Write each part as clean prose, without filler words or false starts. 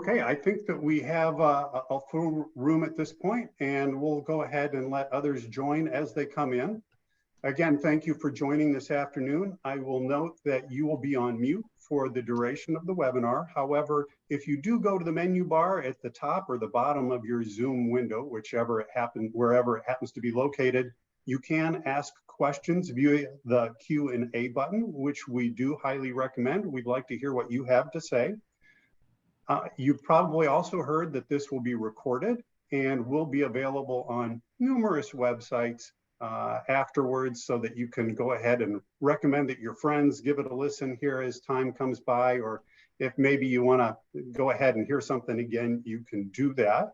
Okay, I think that we have a full room at this point, and we'll go ahead and let others join as they come in. Again, thank you for joining this afternoon. I will note that you will be on mute for the duration of the webinar. However, if you do go to the menu bar at the top or the bottom of your Zoom window, wherever it happens to be located, you can ask questions via the Q&A button, which we do highly recommend. We'd like to hear what you have to say. You've probably also heard that this will be recorded and will be available on numerous websites afterwards, so that you can go ahead and recommend that your friends give it a listen here as time comes by, or if maybe you want to go ahead and hear something again, you can do that.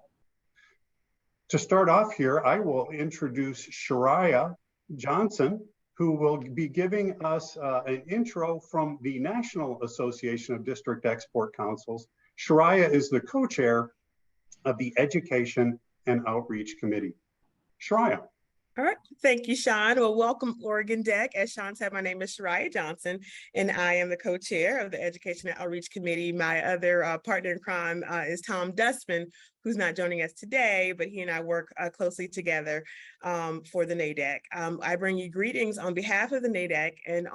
To start off here, I will introduce Shariah Johnson, who will be giving us an intro from the National Association of District Export Councils. Shariah is the co-chair of the Education and Outreach Committee. Shariah. All right, thank you, Sean. Well, welcome, Oregon Deck. As Sean said, my name is Shariah Johnson, and I am the co-chair of the Education and Outreach Committee. My other partner in crime is Tom Dustman, who's not joining us today, but he and I work closely together for the NADEC. I bring you greetings on behalf of the NADEC and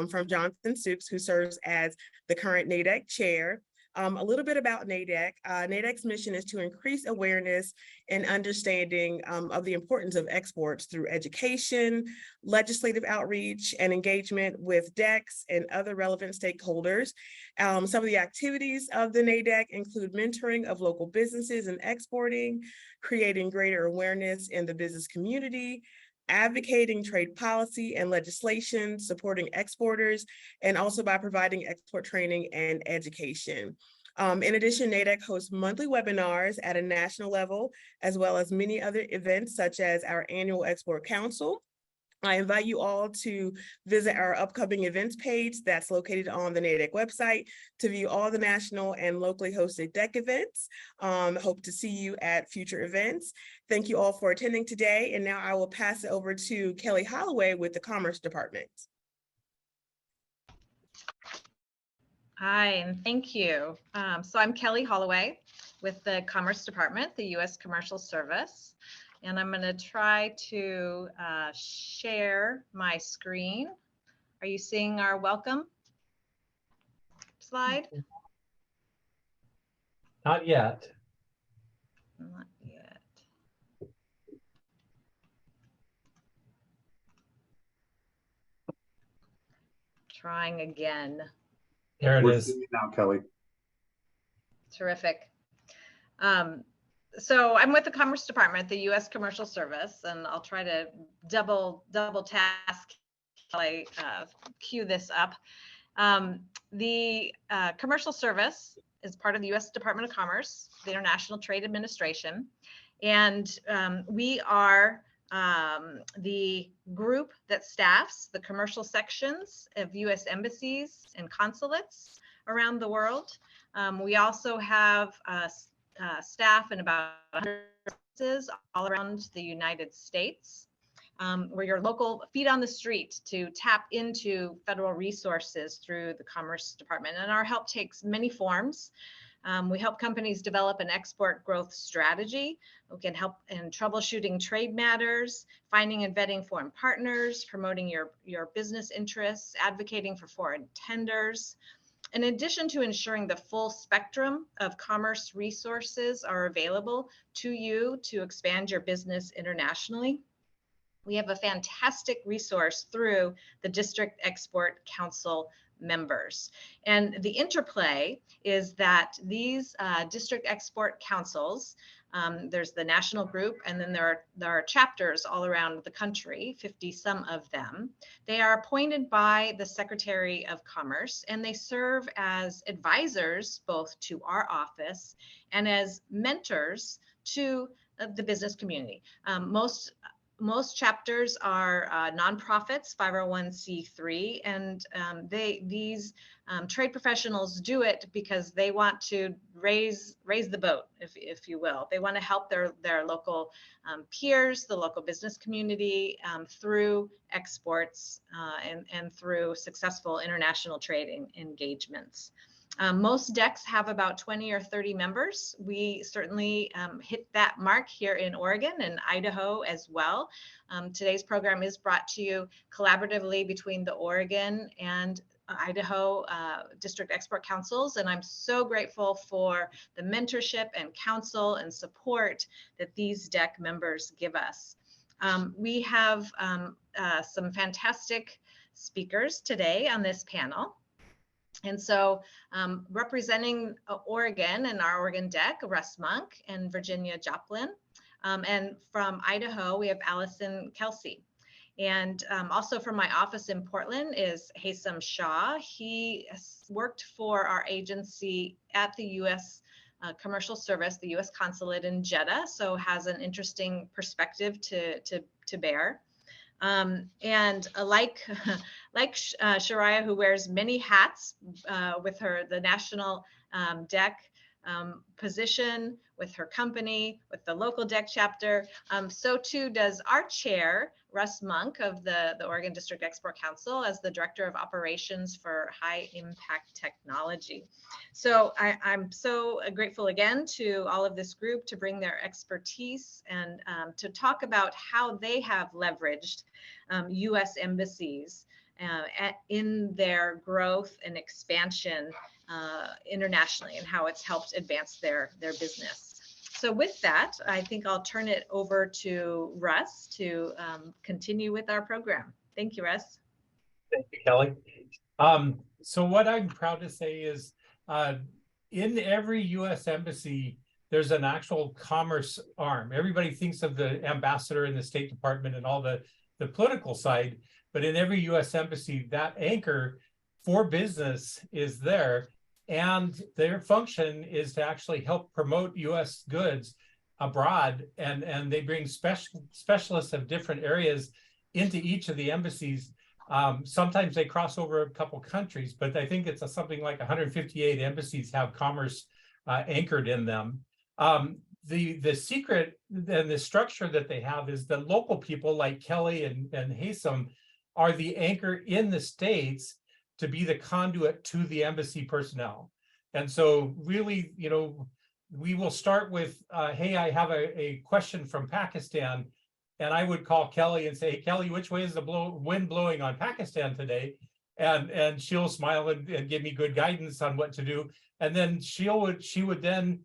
from Jonathan Supes, who serves as the current NADEC chair. A little bit about NADEC. NADEC's mission is to increase awareness and understanding of the importance of exports through education, legislative outreach, and engagement with DECs and other relevant stakeholders. Some of the activities of the NADEC include mentoring of local businesses in exporting, creating greater awareness in the business community, advocating trade policy and legislation, supporting exporters, and also by providing export training and education. In addition, NADEC hosts monthly webinars at a national level, as well as many other events such as our annual Export Council. I invite you all to visit our upcoming events page that's located on the NADEC website to view all the national and locally hosted DEC events. Hope to see you at future events. Thank you all for attending today. And now I will pass it over to Kelly Holloway with the Commerce Department. Hi, and thank you. So I'm Kelly Holloway with the Commerce Department, the U.S. Commercial Service. And I'm going to try to share my screen. Are you seeing our welcome slide? Not yet. Not yet. Trying again. There it We're is. seeing it now, Kelly. Terrific. So I'm with the Commerce Department, the U.S. Commercial Service, and I'll try to double task while I cue this up. The Commercial Service is part of the U.S. Department of Commerce, the International Trade Administration, and we are the group that staffs the commercial sections of U.S. embassies and consulates around the world. We also have staff in about 100 offices all around the United States. We're your local feet on the street to tap into federal resources through the Commerce Department. And our help takes many forms. We help companies develop an export growth strategy. We can help in troubleshooting trade matters, finding and vetting foreign partners, promoting your business interests, advocating for foreign tenders. In addition to ensuring the full spectrum of commerce resources are available to you to expand your business internationally, we have a fantastic resource through the District Export Council members. And the interplay is that these district export councils, there's the national group, and then there are chapters all around the country, 50 some of them. They are appointed by the Secretary of Commerce, and they serve as advisors both to our office and as mentors to the business community. Most chapters are nonprofits, 501c3, and these trade professionals do it because they want to raise the boat, if you will. They want to help their local peers, the local business community through exports and through successful international trade engagements. Most decks have about 20 or 30 members. We certainly hit that mark here in Oregon and Idaho as well. Today's program is brought to you collaboratively between the Oregon and Idaho District Export Councils, and I'm so grateful for the mentorship and counsel and support that these DEC members give us. We have some fantastic speakers today on this panel. And so representing Oregon and our Oregon DEC, Russ Monk and Virginia Joplin. And from Idaho, we have Allison Kelsey. And also from my office in Portland is Haysam Shah. He worked for our agency at the U.S. Commercial Service, the U.S. Consulate in Jeddah, so has an interesting perspective to bear. And like Shariah, who wears many hats with the national DEC position, with her company, with the local DEC chapter, so too does our chair, Russ Monk of the Oregon District Export Council, as the Director of Operations for High Impact Technology. So I'm so grateful again to all of this group to bring their expertise and to talk about how they have leveraged U.S. embassies in their growth and expansion internationally, and how it's helped advance their business. So with that, I think I'll turn it over to Russ to continue with our program. Thank you, Russ. Thank you, Kelly. So what I'm proud to say is in every U.S. embassy, there's an actual commerce arm. Everybody thinks of the ambassador and the State Department and all the political side, but in every U.S. embassy, that anchor for business is there. And their function is to actually help promote U.S. goods abroad. And they bring specialists of different areas into each of the embassies. Sometimes they cross over a couple countries, but I think it's something like 158 embassies have commerce anchored in them. The secret and the structure that they have is the local people like Kelly and Haysam are the anchor in the States to be the conduit to the embassy personnel. And so really, you know, we will start with, hey, I have a question from Pakistan. And I would call Kelly and say, hey, Kelly, which way is the wind blowing on Pakistan today? And she'll smile and give me good guidance on what to do. And then she would then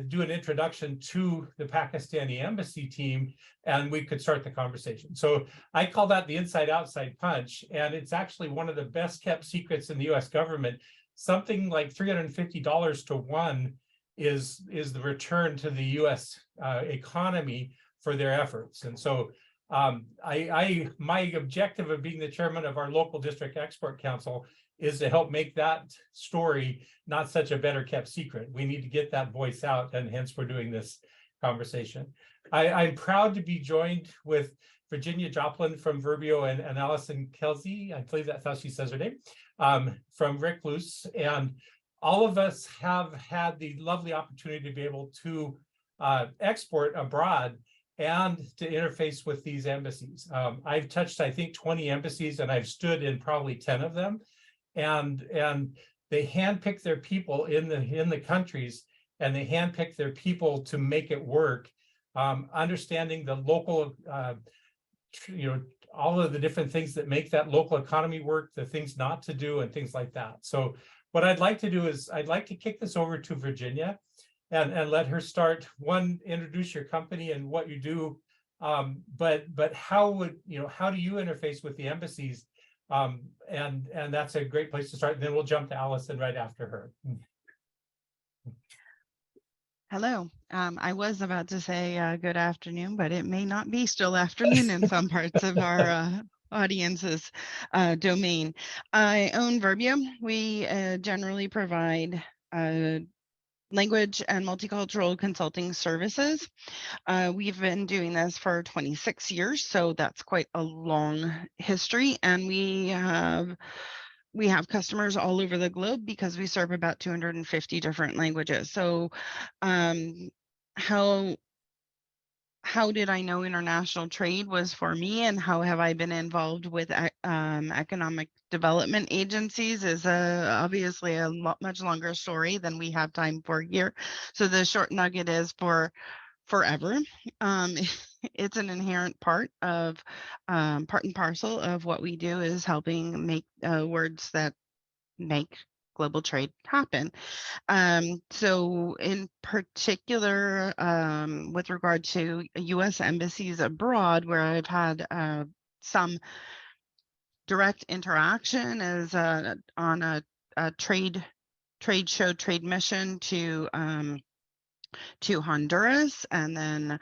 do an introduction to the Pakistani embassy team, and we could start the conversation. So I call that the inside-outside punch, and it's actually one of the best kept secrets in the U.S. government. Something like $350 to one is the return to the U.S. Economy for their efforts. And so my objective of being the chairman of our local district export council is to help make that story not such a better kept secret. We need to get that voice out, and hence we're doing this conversation. I'm proud to be joined with Virginia Joplin from Verbio and Allison Kelsey, I believe that's how she says her name, from Recluse. And all of us have had the lovely opportunity to be able to export abroad and to interface with these embassies. I've touched, I think, 20 embassies, and I've stood in probably 10 of them. And they handpick their people in the countries, and they handpick their people to make it work, understanding the local, all of the different things that make that local economy work, the things not to do, and things like that. So what I'd like to do is I'd like to kick this over to Virginia and let her start. One, introduce your company and what you do, but how do you interface with the embassies? And that's a great place to start. And then we'll jump to Allison right after her. Hello. I was about to say good afternoon, but it may not be still afternoon in some parts of our audience's domain. I own Verbio. We generally provide language and multicultural consulting services. We've been doing this for 26 years, so that's quite a long history. And we have customers all over the globe because we serve about 250 different languages. So how how did I know international trade was for me, and how have I been involved with economic development agencies is obviously a much longer story than we have time for here. So the short nugget is for forever. It's an inherent part of part and parcel of what we do is helping make words that make global trade happen. So in particular, with regard to U.S. embassies abroad, where I've had some direct interaction as on a trade show, trade mission to Honduras, and then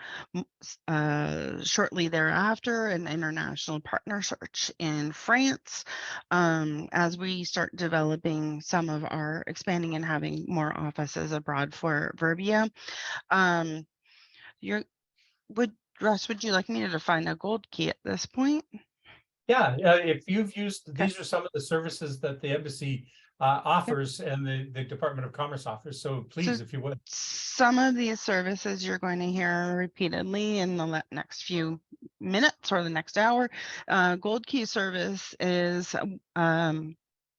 shortly thereafter, an international partner search in France, as we start developing some of our expanding and having more offices abroad for Verbia. Russ, would you like me to define a gold key at this point? Yeah, if you've used, these are some of the services that the embassy offers and the Department of Commerce offers. So please, if you would. Some of these services you're going to hear repeatedly in the next few minutes or the next hour. Gold Key service is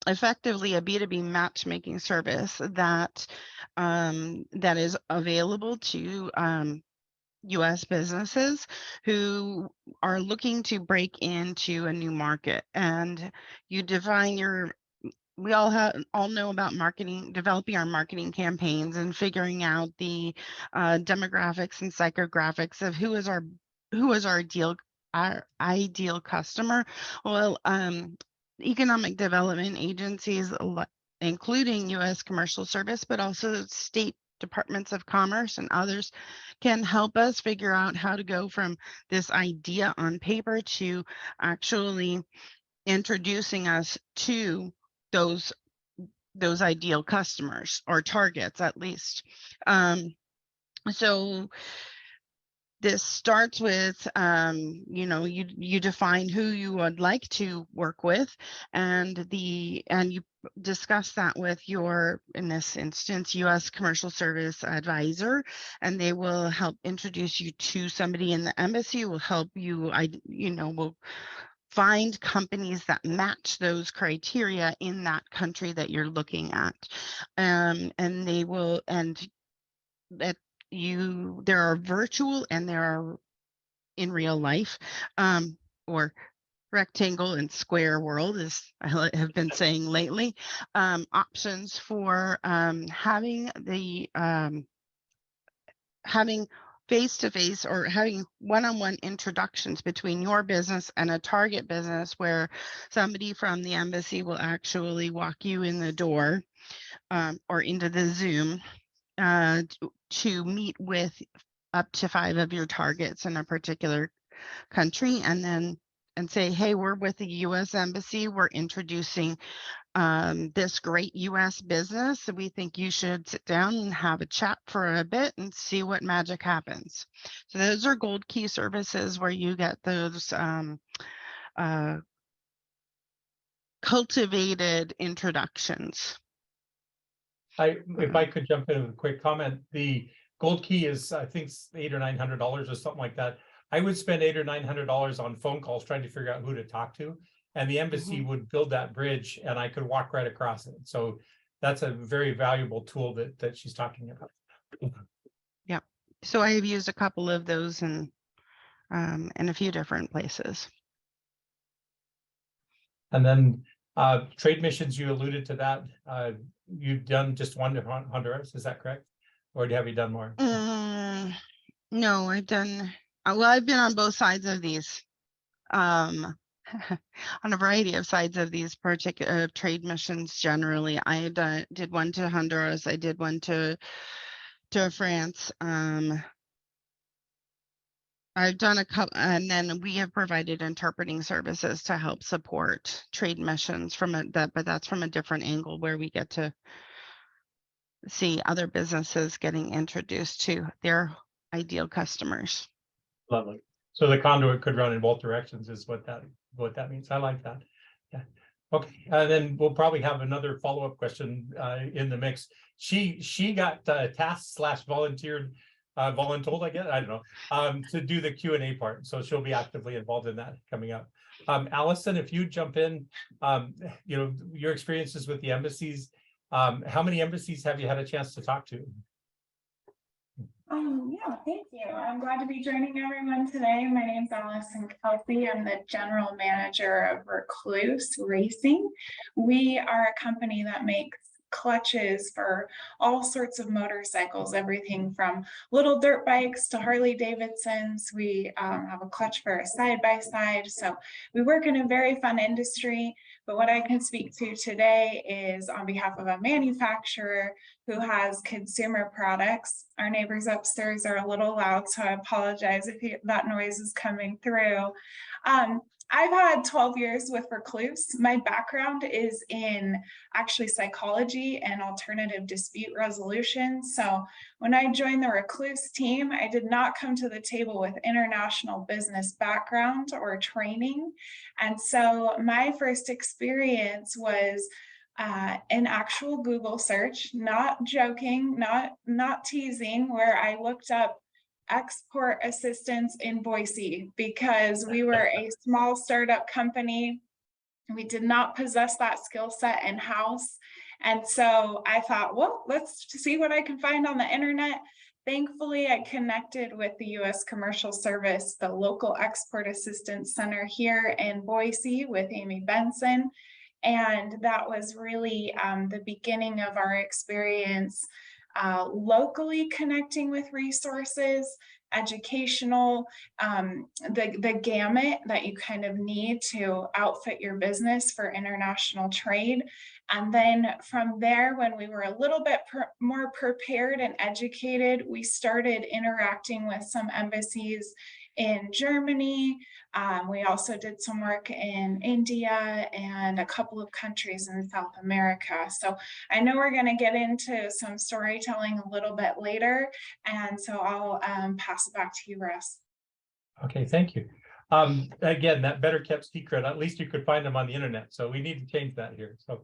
effectively a B2B matchmaking service that is available to U.S. businesses who are looking to break into a new market. And you define we all know about marketing, developing our marketing campaigns and figuring out the demographics and psychographics of who is our ideal customer. Well, economic development agencies, including U.S. Commercial Service, but also state departments of commerce and others, can help us figure out how to go from this idea on paper to actually introducing us to those ideal customers or targets, at least. So this starts with, you define who you would like to work with, and you discuss that with your, in this instance, U.S. Commercial Service advisor, and they will help introduce you to somebody in the embassy, will help you, will find companies that match those criteria in that country that you're looking at. And they will, and that there are virtual and there are in real life, or rectangle and square world, as I have been saying lately, options for having face-to-face or having one-on-one introductions between your business and a target business, where somebody from the embassy will actually walk you in the door or into the Zoom to meet with up to 5 of your targets in a particular country, and say, hey, we're with the U.S. Embassy. We're introducing this great U.S. business. We think you should sit down and have a chat for a bit and see what magic happens. So those are Gold Key services where you get those cultivated introductions. If I could jump in with a quick comment, the Gold Key is, I think, $800 or $900 or something like that. I would spend $800 or $900 on phone calls trying to figure out who to talk to, and the embassy would build that bridge, and I could walk right across it. So that's a very valuable tool that she's talking about. Yeah. So I have used a couple of those in a few different places. And then trade missions, you alluded to that. You've done just one to Honduras, is that correct? Or have you done more? No, I've done, I've been on both sides of these, on a variety of sides of these particular trade missions. Generally, I did one to Honduras. I did one to France. I've done a couple, and then we have provided interpreting services to help support trade missions but that's from a different angle, where we get to see other businesses getting introduced to their ideal customers. Lovely. So the conduit could run in both directions, is what that means. I like that. Yeah. Okay. And then we'll probably have another follow-up question in the mix. She got tasked / volunteered voluntold, I guess, I don't know, to do the Q&A part. So she'll be actively involved in that coming up. Allison, if you jump in, you know, your experiences with the embassies, how many embassies have you had a chance to talk to? Yeah, thank you. I'm glad to be joining everyone today. My name is Allison Kelsey. I'm the general manager of Recluse Racing. We are a company that makes clutches for all sorts of motorcycles, everything from little dirt bikes to Harley Davidsons. We have a clutch for a side-by-side. So we work in a very fun industry. But what I can speak to today is on behalf of a manufacturer who has consumer products. Our neighbors upstairs are a little loud, so I apologize if that noise is coming through. I've had 12 years with Recluse. My background is in actually psychology and alternative dispute resolution. So when I joined the Recluse team, I did not come to the table with international business background or training. And so my first experience was an actual Google search, not joking, not teasing, where I looked up export assistance in Boise because we were a small startup company. We did not possess that skill set in-house. And so I thought, well, let's see what I can find on the internet. Thankfully, I connected with the U.S. Commercial Service, the local export assistance center here in Boise with Amy Benson. And that was really the beginning of our experience locally connecting with resources, educational, the gamut that you kind of need to outfit your business for international trade. And then from there, when we were a little bit more prepared and educated, we started interacting with some embassies in Germany. We also did some work in India and a couple of countries in South America. So I know we're going to get into some storytelling a little bit later. And so I'll pass it back to you, Russ. Okay, thank you. Again, that better kept secret, at least you could find them on the internet. So we need to change that here. So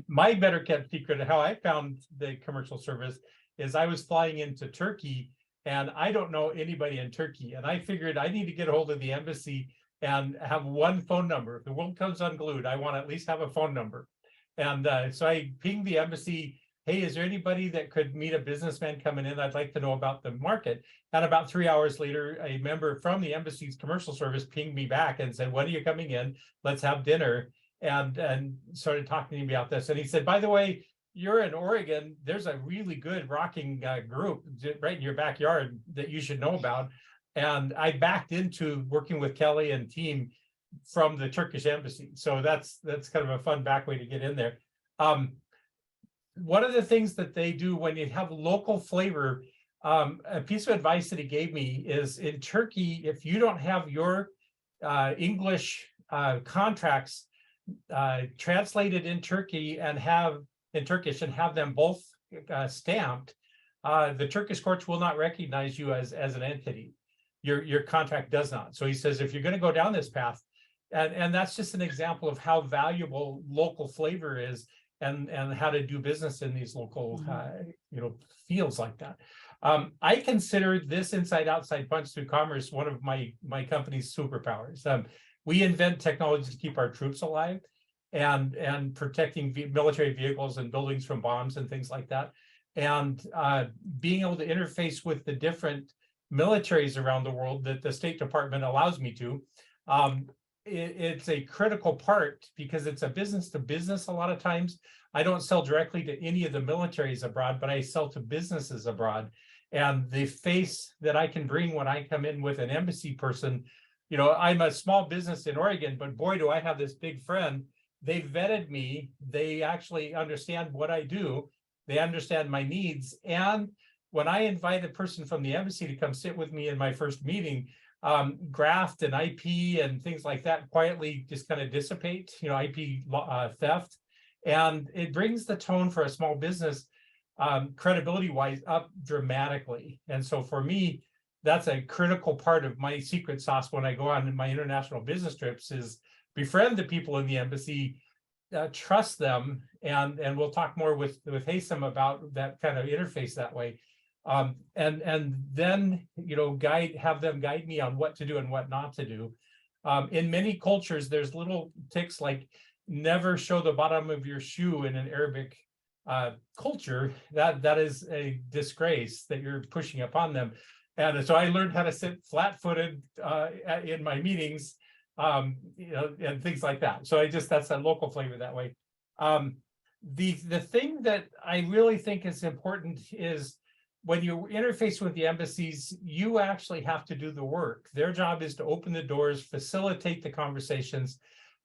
my better kept secret, how I found the commercial service is I was flying into Turkey and I don't know anybody in Turkey. And I figured I need to get a hold of the embassy and have one phone number. If the world comes unglued, I want to at least have a phone number. And so I pinged the embassy, hey, is there anybody that could meet a businessman coming in? I'd like to know about the market. And about 3 hours later, a member from the embassy's commercial service pinged me back and said, when are you coming in? Let's have dinner. And started talking to me about this. And he said, by the way, you're in Oregon, there's a really good rocking group right in your backyard that you should know about. And I backed into working with Kelly and team from the Turkish embassy. So that's kind of a fun back way to get in there. One of the things that they do when you have local flavor, a piece of advice that he gave me is in Turkey, if you don't have your English contracts translated in Turkey and in Turkish and have them both stamped, the Turkish courts will not recognize you as an entity. Your contract does not. So he says, if you're going to go down this path, and that's just an example of how valuable local flavor is and how to do business in these local fields like that. I consider this inside-outside punch through commerce one of my company's superpowers. We invent technology to keep our troops alive and protecting military vehicles and buildings from bombs and things like that. And being able to interface with the different militaries around the world that the State Department allows me to, it's a critical part because it's a business to business a lot of times. I don't sell directly to any of the militaries abroad, but I sell to businesses abroad. And the face that I can bring when I come in with an embassy person, I'm a small business in Oregon, but boy, do I have this big friend. They vetted me. They actually understand what I do. They understand my needs. And when I invite a person from the embassy to come sit with me in my first meeting, graft and IP and things like that quietly just kind of dissipate, IP theft. And it brings the tone for a small business credibility-wise up dramatically. And so for me, that's a critical part of my secret sauce when I go on my international business trips is befriend the people in the embassy, trust them, and we'll talk more with Haysam about that kind of interface that way. And then, you know, have them guide me on what to do and what not to do. In many cultures, there's little tics like never show the bottom of your shoe in an Arabic culture. That is a disgrace that you're pushing upon them. And so I learned how to sit flat-footed in my meetings, you know, and things like that. So that's a local flavor that way. The thing that I really think is important is when you interface with the embassies, you actually have to do the work. Their job is to open the doors, facilitate the conversations,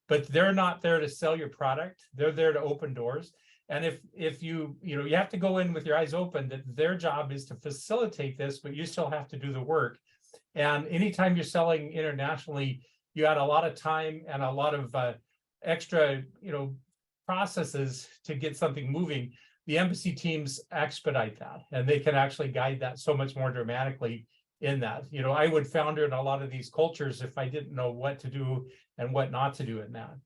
but they're not there to sell your product. They're there to open doors. And if you have to go in with your eyes open, that their job is to facilitate this, but you still have to do the work. And anytime you're selling internationally, you add a lot of time and a lot of extra, processes to get something moving. The embassy teams expedite that, and they can actually guide that so much more dramatically in that. I would founder in a lot of these cultures if I didn't know what to do and what not to do in that.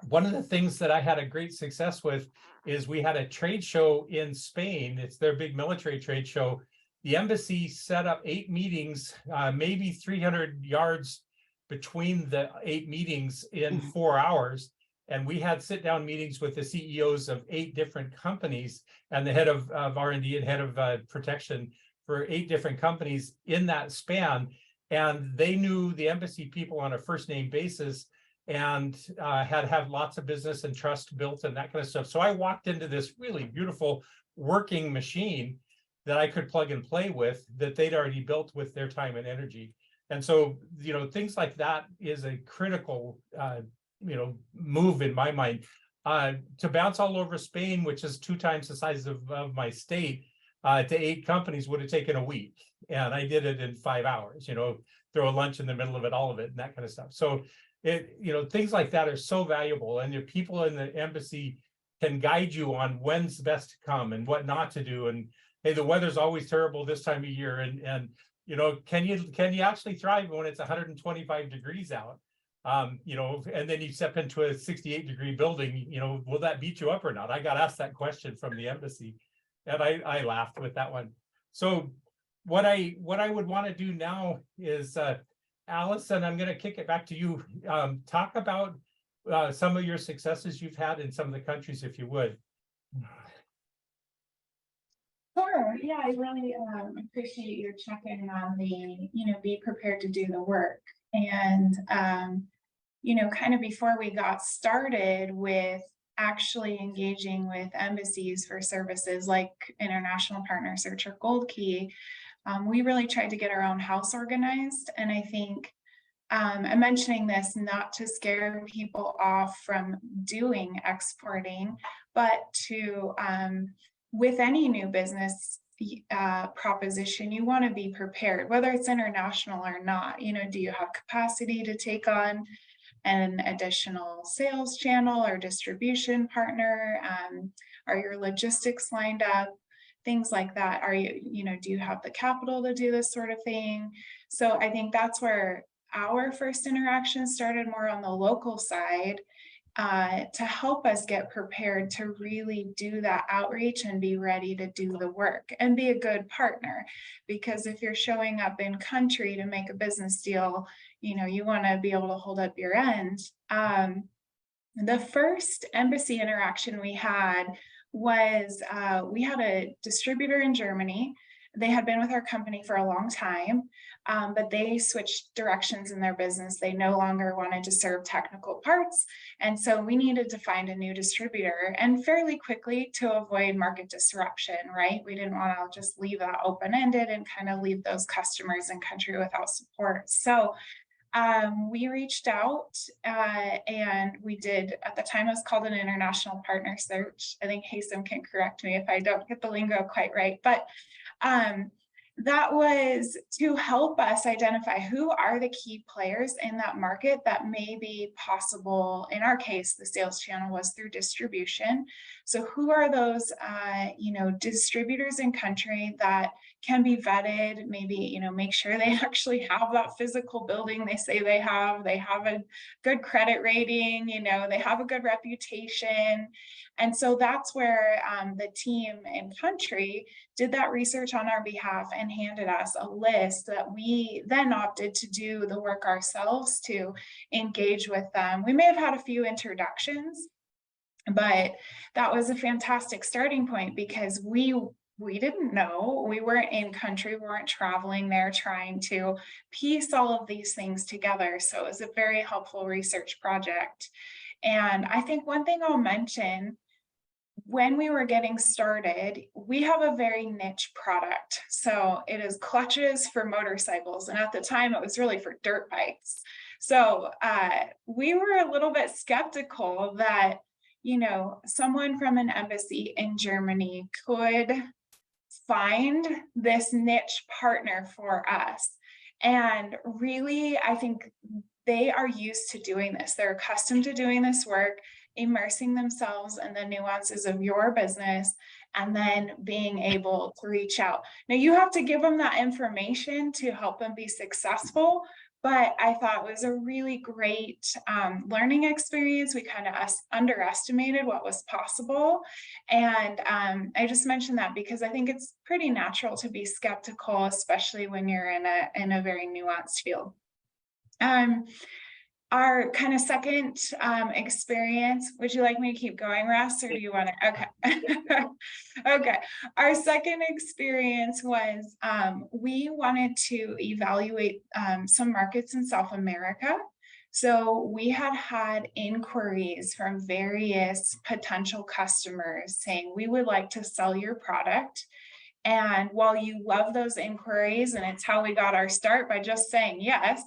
One of the things that I had a great success with is we had a trade show in Spain. It's their big military trade show. The embassy set up 8 meetings, maybe 300 yards between the 8 meetings in 4 hours. And we had sit-down meetings with the CEOs of 8 different companies and the head of R&D and head of protection for 8 different companies in that span. And they knew the embassy people on a first-name basis and had lots of business and trust built and that kind of stuff. So I walked into this really beautiful working machine that I could plug and play with that they'd already built with their time and energy. And so, things like that is a critical, move in my mind. To bounce all over Spain, which is 2 times the size of my state, to 8 companies would have taken a week. And I did it in 5 hours, throw a lunch in the middle of it, all of it, and that kind of stuff. So things like that are so valuable, and the people in the embassy can guide you on when's best to come and what not to do. And hey, the weather's always terrible this time of year, and can you actually thrive when it's 125 degrees out? And then you step into a 68-degree building, will that beat you up or not? I got asked that question from the embassy, and I laughed with that one. So what I would want to do now is, Allison, I'm going to kick it back to you. Talk about some of your successes you've had in some of the countries, if you would. Sure. Yeah, I really appreciate your checking on the, be prepared to do the work. And, kind of before we got started with actually engaging with embassies for services like International Partner Search or Gold Key, we really tried to get our own house organized. And I think I'm mentioning this not to scare people off from doing exporting, but to, with any new business proposition, you want to be prepared, whether it's international or not. Do you have capacity to take on an additional sales channel or distribution partner? Are your logistics lined up? Things like that. Are you, do you have the capital to do this sort of thing? So I think that's where our first interaction started, more on the local side, to help us get prepared to really do that outreach and be ready to do the work and be a good partner. Because if you're showing up in country to make a business deal, you want to be able to hold up your end. The first embassy interaction we had was we had a distributor in Germany. They had been with our company for a long time, but they switched directions in their business. They no longer wanted to serve technical parts. And so we needed to find a new distributor, and fairly quickly, to avoid market disruption, right? We didn't want to just leave that open-ended and kind of leave those customers in country without support. So we reached out and we did, at the time it was called an international partner search. I think Haysom can correct me if I don't get the lingo quite right, but that was to help us identify who are the key players in that market that may be possible. In our case, the sales channel was through distribution. So who are those, distributors in country that can be vetted, maybe, make sure they actually have that physical building they say they have a good credit rating, they have a good reputation. And so that's where the team in country did that research on our behalf and handed us a list that we then opted to do the work ourselves to engage with them. We may have had a few introductions, but that was a fantastic starting point because we didn't know, we weren't in country, we weren't traveling there trying to piece all of these things together. So it was a very helpful research project. And I think one thing I'll mention, when we were getting started, we have a very niche product. So it is clutches for motorcycles. And at the time it was really for dirt bikes. So we were a little bit skeptical that, someone from an embassy in Germany could find this niche partner for us. And really, I think they are used to doing this. They're accustomed to doing this work, immersing themselves in the nuances of your business, and then being able to reach out. Now, you have to give them that information to help them be successful, but I thought it was a really great learning experience. We kind of underestimated what was possible. And I just mentioned that because I think it's pretty natural to be skeptical, especially when you're in a very nuanced field. Our kind of second experience, would you like me to keep going, Russ, or do you want to? Okay. Okay. Our second experience was we wanted to evaluate some markets in South America. So we had inquiries from various potential customers saying, we would like to sell your product. And while you love those inquiries, and it's how we got our start by just saying yes,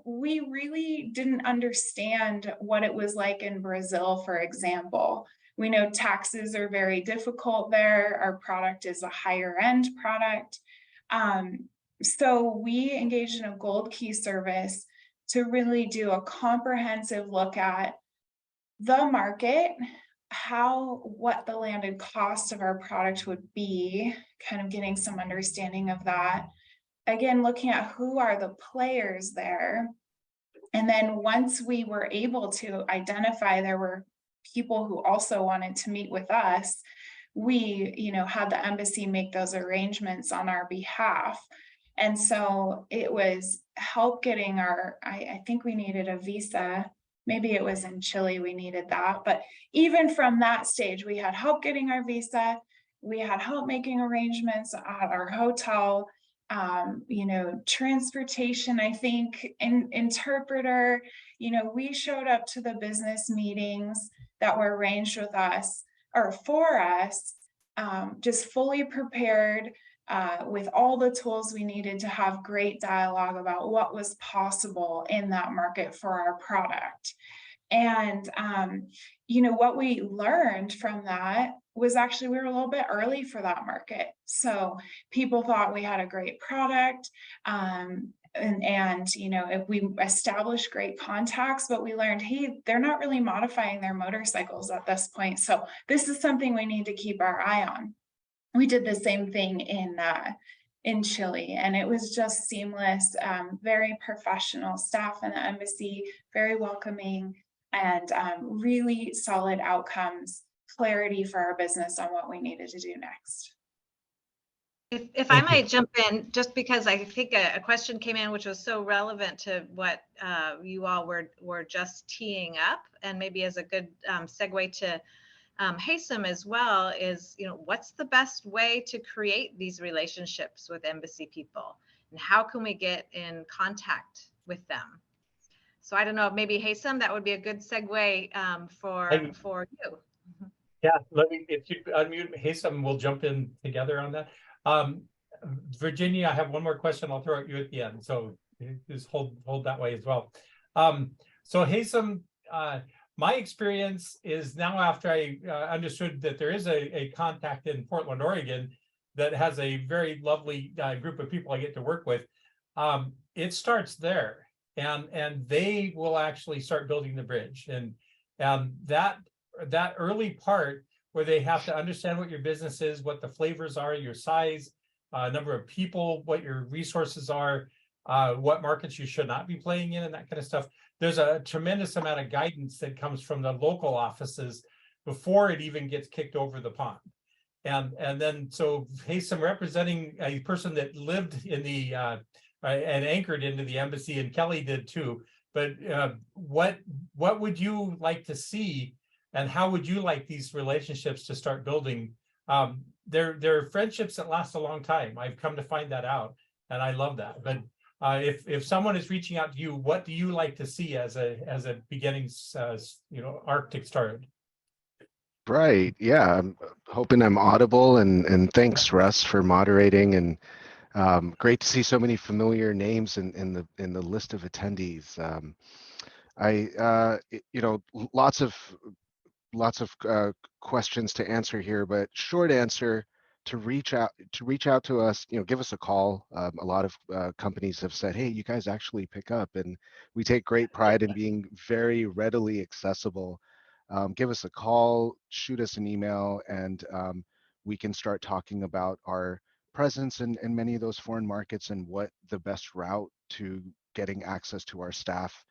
we really didn't understand what it was like in Brazil, for example. We know taxes are very difficult there. Our product is a higher end product. So we engaged in a gold key service to really do a comprehensive look at the market, what the landed cost of our product would be, kind of getting some understanding of that. Again, looking at who are the players there. And then once we were able to identify there were people who also wanted to meet with us, we, had the embassy make those arrangements on our behalf. And so it was help getting I think we needed a visa. Maybe it was in Chile we needed that. But even from that stage, we had help getting our visa. We had help making arrangements at our hotel. Transportation, I think, interpreter, we showed up to the business meetings that were arranged with us or for us, just fully prepared with all the tools we needed to have great dialogue about what was possible in that market for our product. And, what we learned from that was actually we were a little bit early for that market. So people thought we had a great product. If we established great contacts, but we learned, hey, they're not really modifying their motorcycles at this point. So this is something we need to keep our eye on. We did the same thing in Chile, and it was just seamless, very professional staff in the embassy, very welcoming, and really solid outcomes, clarity for our business on what we needed to do next. If I might jump in, just because I think a question came in which was so relevant to what you all were just teeing up, and maybe as a good segue to Haysam as well, is what's the best way to create these relationships with embassy people, and how can we get in contact with them? So I don't know, maybe Haysam, that would be a good segue for you. Yeah, if you unmute Haysam, we'll jump in together on that. Virginia, I have one more question I'll throw at you at the end, so just hold that way as well. So Haysam, my experience is now, after I understood that there is a contact in Portland, Oregon, that has a very lovely group of people I get to work with. It starts there, and they will actually start building the bridge, and that early part where they have to understand what your business is, what the flavors are, your size, number of people, what your resources are, what markets you should not be playing in, and that kind of stuff. There's a tremendous amount of guidance that comes from the local offices before it even gets kicked over the pond. And then, so Haysom, representing a person that lived in the and anchored into the embassy, and Kelly did too. But what would you like to see, and how would you like these relationships to start building? They're friendships that last a long time. I've come to find that out, and I love that. But if someone is reaching out to you, what do you like to see as a beginning, arc to start? Right. Yeah. I'm hoping I'm audible, and thanks, Russ, for moderating, and great to see so many familiar names in the list of attendees. Lots of questions to answer here, but short answer: to reach out to us, give us a call. A lot of companies have said, hey, you guys actually pick up, and we take great pride in being very readily accessible. Give us a call, shoot us an email, and we can start talking about our presence in many of those foreign markets, and what the best route to getting access to our staff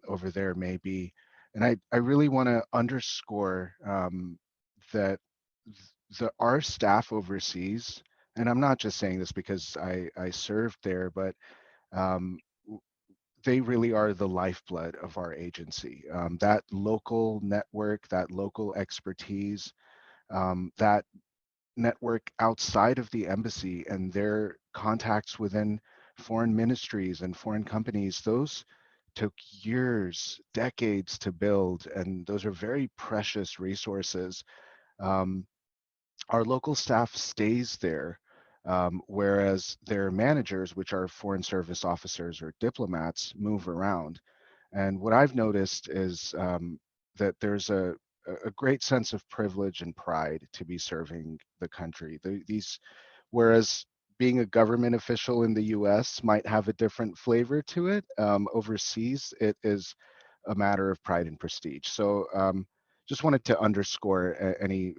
over there may be. And I really want to underscore that our staff overseas, and I'm not just saying this because I served there, but they really are the lifeblood of our agency. That local network, that local expertise, that network outside of the embassy, and their contacts within foreign ministries and foreign companies, those took years, decades to build, and those are very precious resources. Our local staff stays there, whereas their managers, which are foreign service officers or diplomats, move around. And what I've noticed is that there's a great sense of privilege and pride to be serving the country. Whereas being a government official in the US might have a different flavor to it, overseas it is a matter of pride and prestige. So just wanted to underscore any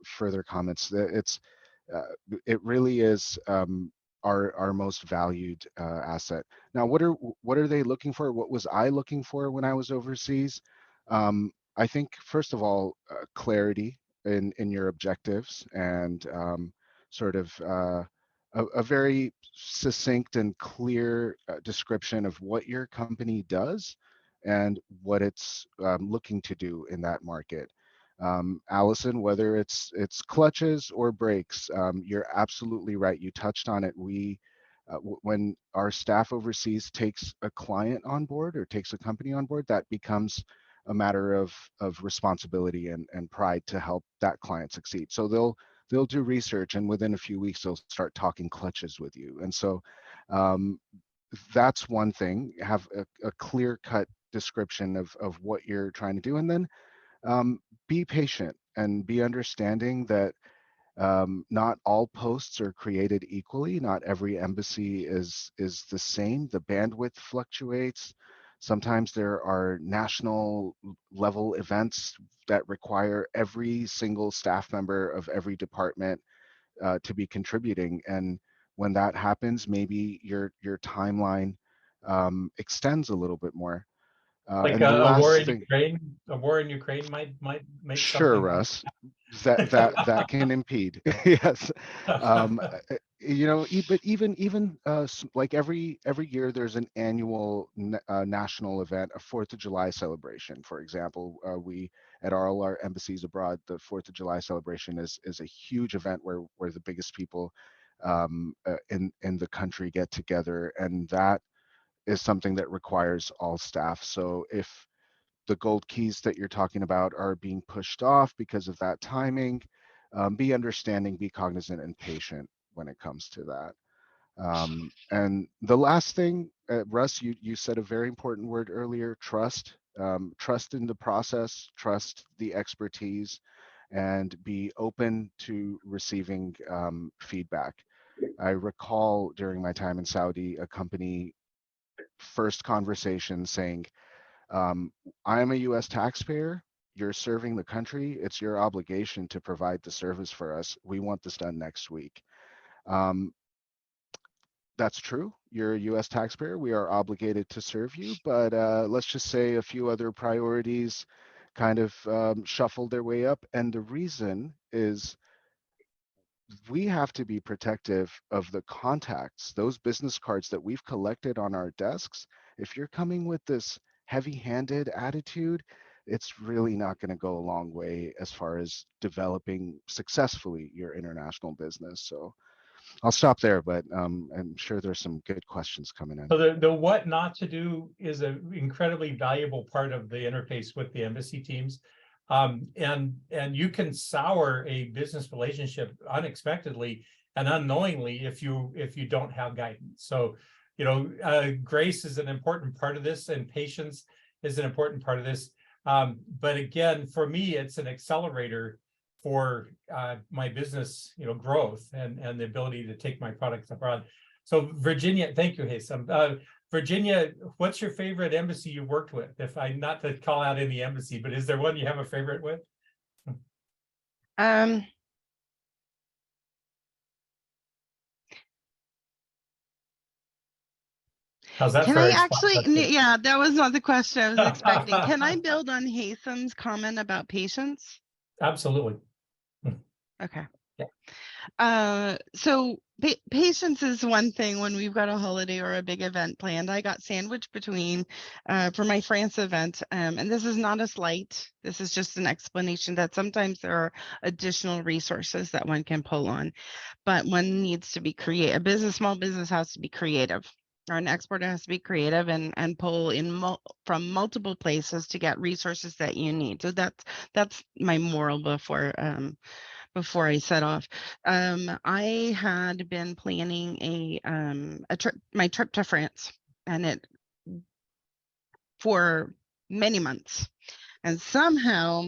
further comments. It really is our most valued asset. Now, what are they looking for? What was I looking for when I was overseas? I think first of all, clarity in your objectives, and sort of a very succinct and clear description of what your company does and what it's looking to do in that market. Allison, whether it's clutches or brakes, you're absolutely right. You touched on it. When our staff overseas takes a client on board or takes a company on board, that becomes a matter of responsibility and pride to help that client succeed. So they'll do research, and within a few weeks they'll start talking clutches with you. And so that's one thing. Have a clear-cut description of what you're trying to do, and then be patient and be understanding that not all posts are created equally. Not every embassy is the same. The bandwidth fluctuates. Sometimes there are national level events that require every single staff member of every department to be contributing. And when that happens, maybe your timeline extends a little bit more. Like and the a war last in thing, Ukraine, might make sure, something. Russ, that can impede. Yes. But even like every year there's an annual national event, a 4th of July celebration. For example, we at all our embassies abroad, the 4th of July celebration is a huge event where the biggest people in the country get together, and that is something that requires all staff. So if the gold keys that you're talking about are being pushed off because of that timing, be understanding, be cognizant, and patient when it comes to that. And the last thing, Russ, you said a very important word earlier: trust. Trust in the process, trust the expertise, and be open to receiving feedback. I recall during my time in Saudi, a company first conversation saying, I'm a US taxpayer, you're serving the country, it's your obligation to provide the service for us. We want this done next week. That's true. You're a US taxpayer. We are obligated to serve you, but let's just say a few other priorities kind of shuffled their way up. And the reason is we have to be protective of the contacts, those business cards that we've collected on our desks. If you're coming with this heavy-handed attitude, it's really not going to go a long way as far as developing successfully your international business. So I'll stop there, but I'm sure there's some good questions coming in. So the what not to do is an incredibly valuable part of the interface with the embassy teams. And you can sour a business relationship unexpectedly and unknowingly if you don't have guidance. So, grace is an important part of this, and patience is an important part of this. But again, for me, it's an accelerator for my business, growth and the ability to take my products abroad. So Virginia, thank you, Haysam. Virginia, what's your favorite embassy you worked with? If I, not to call out any embassy, but is there one you have a favorite with? Um, How's that Can for I a actually, question? yeah, that was not the question I was expecting. Can I build on Haytham's comment about patience? Absolutely. Okay. Yeah. So patience is one thing when we've got a holiday or a big event planned. I got sandwiched between for my France event, and this is not a slight. This is just an explanation that sometimes there are additional resources that one can pull on, but one needs to be creative. Small business has to be creative. Or an exporter has to be creative and pull in from multiple places to get resources that you need. So that's my moral before I set off. I had been planning my trip to France, and it for many months, and somehow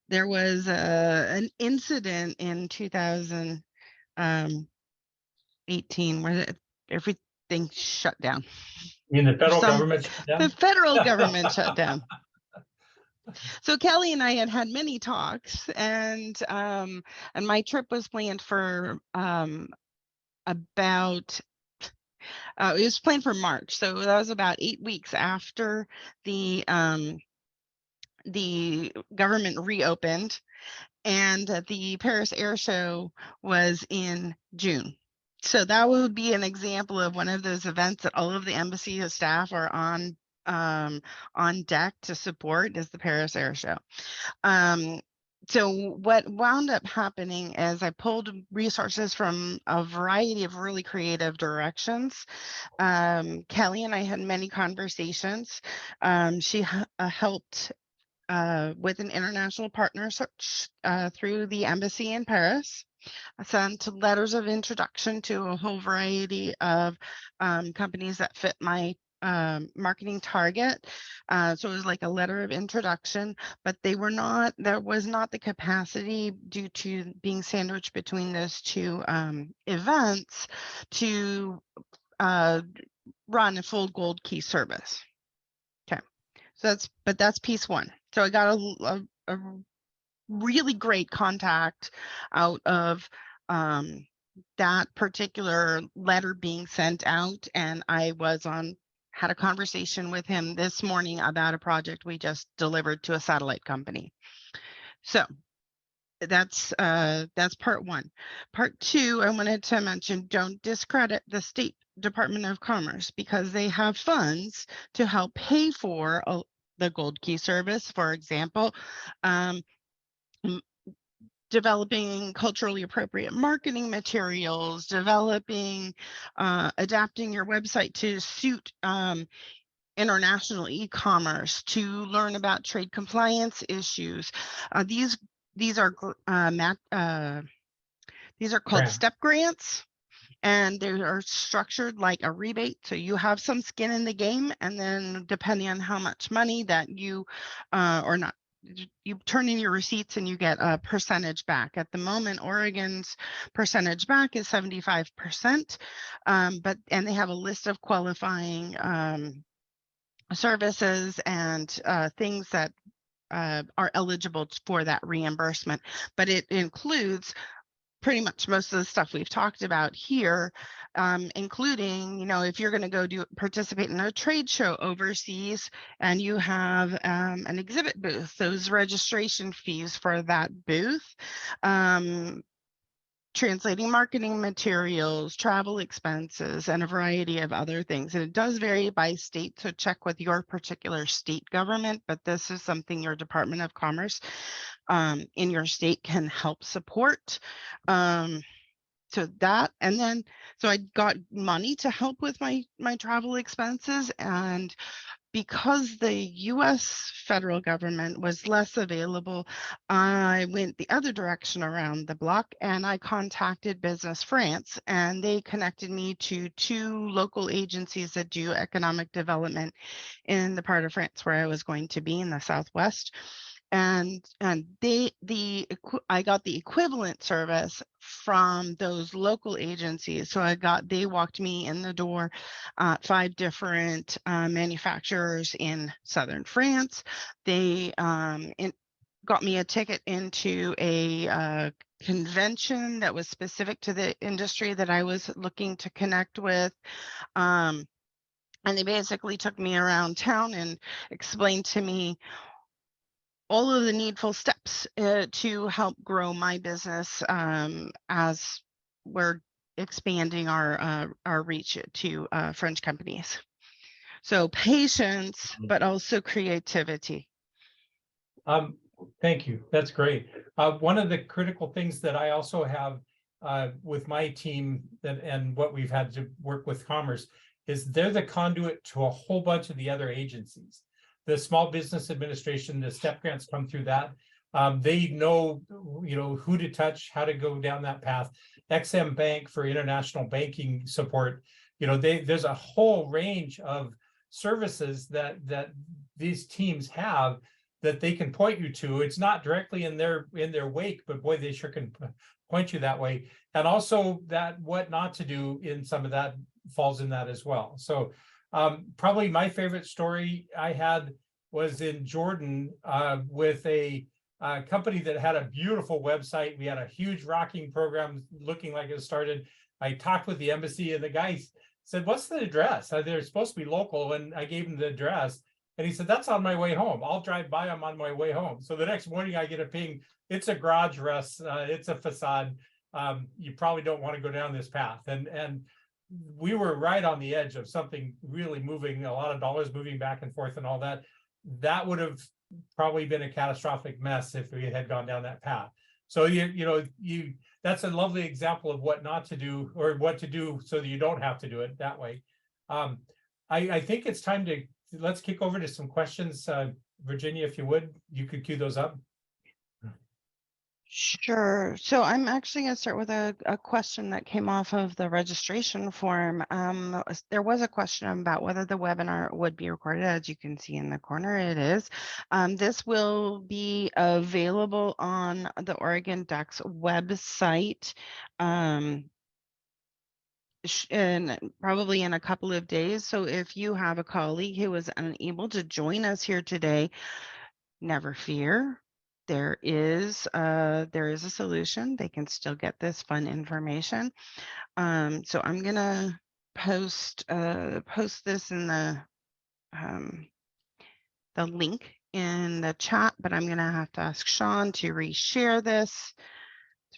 there was an incident in 2018 where everything shut down. You mean the federal government shut down? The federal government shut down. So Kelly and I had many talks, and my trip was planned for about it was planned for March, so that was about 8 weeks after the government reopened, and the Paris Air Show was in June. So that would be an example of one of those events that all of the embassy staff are on deck to support, is the Paris Air Show. So what wound up happening is I pulled resources from a variety of really creative directions. Kelly and I had many conversations. She helped with an international partner search through the embassy in Paris. I sent letters of introduction to a whole variety of companies that fit my marketing target. So it was like a letter of introduction, but there was not the capacity due to being sandwiched between those two events to run a full gold key service. Okay, so that's piece one. So I got a really great contact out of that particular letter being sent out, and I had a conversation with him this morning about a project we just delivered to a satellite company. So that's part one. Part two, I wanted to mention, don't discredit the State Department of Commerce, because they have funds to help pay for the Gold Key service, for example. Developing culturally appropriate marketing materials, adapting your website to suit international e-commerce, to learn about trade compliance issues. These are called STEP grants, and they are structured like a rebate. So you have some skin in the game, and then depending on how much money that you or not you turn in your receipts and you get a percentage back. At the moment, Oregon's percentage back is 75%, and they have a list of qualifying services and things that are eligible for that reimbursement, but it includes pretty much most of the stuff we've talked about here, including, if you're going to go participate in a trade show overseas and you have an exhibit booth, those registration fees for that booth, translating marketing materials, travel expenses, and a variety of other things. And it does vary by state, so check with your particular state government, but this is something your Department of Commerce in your state can help support. So that, and then, so I got money to help with my travel expenses, and because the US federal government was less available, I went the other direction around the block and I contacted Business France, and they connected me to 2 local agencies that do economic development in the part of France where I was going to be in the Southwest. And I got the equivalent service from those local agencies. So they walked me in the door, 5 different manufacturers in southern France. They got me a ticket into a convention that was specific to the industry that I was looking to connect with. And they basically took me around town and explained to me all of the needful steps to help grow my business as we're expanding our reach to French companies. So patience, but also creativity. Thank you. That's great. One of the critical things that I also have with my team and what we've had to work with Commerce is they're the conduit to a whole bunch of the other agencies. The Small Business Administration, the STEP grants come through that. They know, who to touch, how to go down that path. XM Bank for international banking support. There's a whole range of services that these teams have that they can point you to. It's not directly in their wake, but boy, they sure can point you that way. And also that what not to do in some of that falls in that as well. So probably my favorite story I had was in Jordan with a company that had a beautiful website. We had a huge rocking program looking like it started. I talked with the embassy and the guy said, "What's the address?" They're supposed to be local. And I gave him the address. And he said, "That's on my way home. I'll drive by them on my way home." So the next morning I get a ping. It's a garage rest. It's a facade. You probably don't want to go down this path. And we were right on the edge of something really moving, a lot of dollars moving back and forth and all that. That would have probably been a catastrophic mess if we had gone down that path. So that's a lovely example of what not to do or what to do so that you don't have to do it that way. I think it's time to let's kick over to some questions. Virginia, if you would, you could cue those up. Sure. So I'm actually going to start with a question that came off of the registration form. There was a question about whether the webinar would be recorded. As you can see in the corner, it is. This will be available on the Oregon Ducks website and probably in a couple of days. So if you have a colleague who was unable to join us here today, never fear. There is a solution. They can still get this fun information. So I'm gonna post this in the link in the chat, but I'm gonna have to ask Sean to reshare this.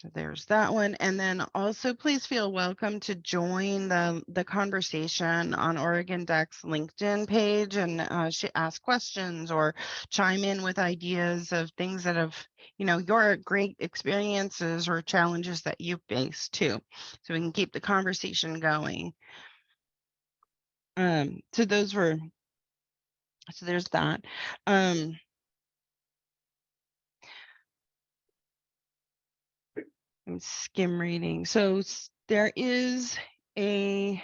So there's that one. And then also please feel welcome to join the conversation on Oregon Ducks LinkedIn page and ask questions or chime in with ideas of things that have, your great experiences or challenges that you face too. So we can keep the conversation going. So there's that. I'm skim reading. So there is a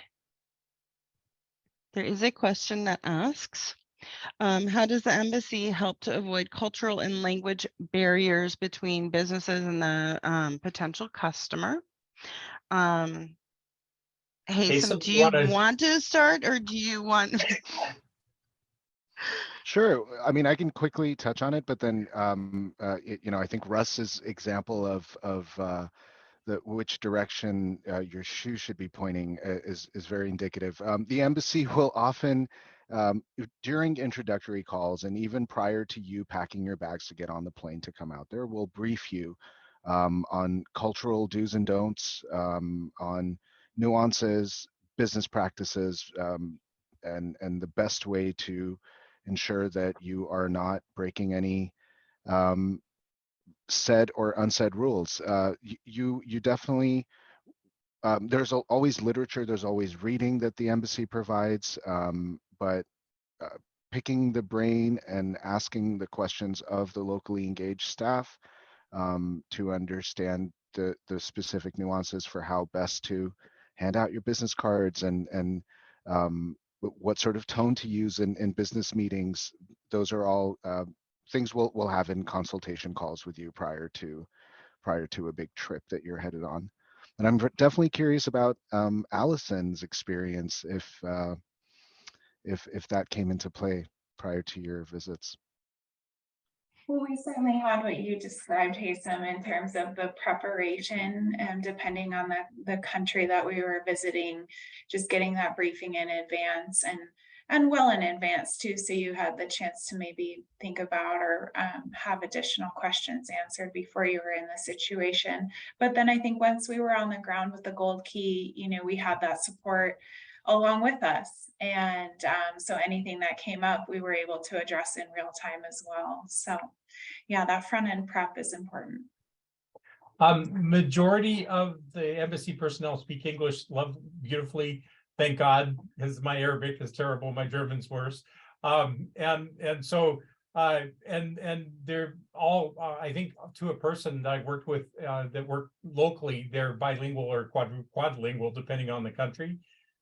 question that asks, How does the embassy help to avoid cultural and language barriers between businesses and the potential customer? Haysom, do you want to start, or do you want? Sure. I mean, I can quickly touch on it, but then, I think Russ's example of which direction your shoe should be pointing is very indicative. The embassy will often, during introductory calls and even prior to you packing your bags to get on the plane to come out there, will brief you on cultural do's and don'ts, on nuances, business practices, and the best way to ensure that you are not breaking any said or unsaid rules. You definitely, there's always literature, there's always reading that the embassy provides, but picking the brain and asking the questions of the locally engaged staff to understand the specific nuances for how best to hand out your business cards and what sort of tone to use in business meetings. Those are all things we'll have in consultation calls with you prior to a big trip that you're headed on. And I'm definitely curious about Allison's experience if that came into play prior to your visits. Well, we certainly had what you described, Haysom, in terms of the preparation, and depending on the country that we were visiting, just getting that briefing in advance and well in advance too, so you had the chance to maybe think about or have additional questions answered before you were in the situation. But then I think once we were on the ground with the Gold Key, we had that support along with us. And so anything that came up, we were able to address in real time as well. So yeah, that front end prep is important. Majority of the embassy personnel speak English beautifully. Thank God, because my Arabic is terrible, my German's worse. And so they're all, I think, to a person that I worked with that work locally, they're bilingual or quadlingual, depending on the country.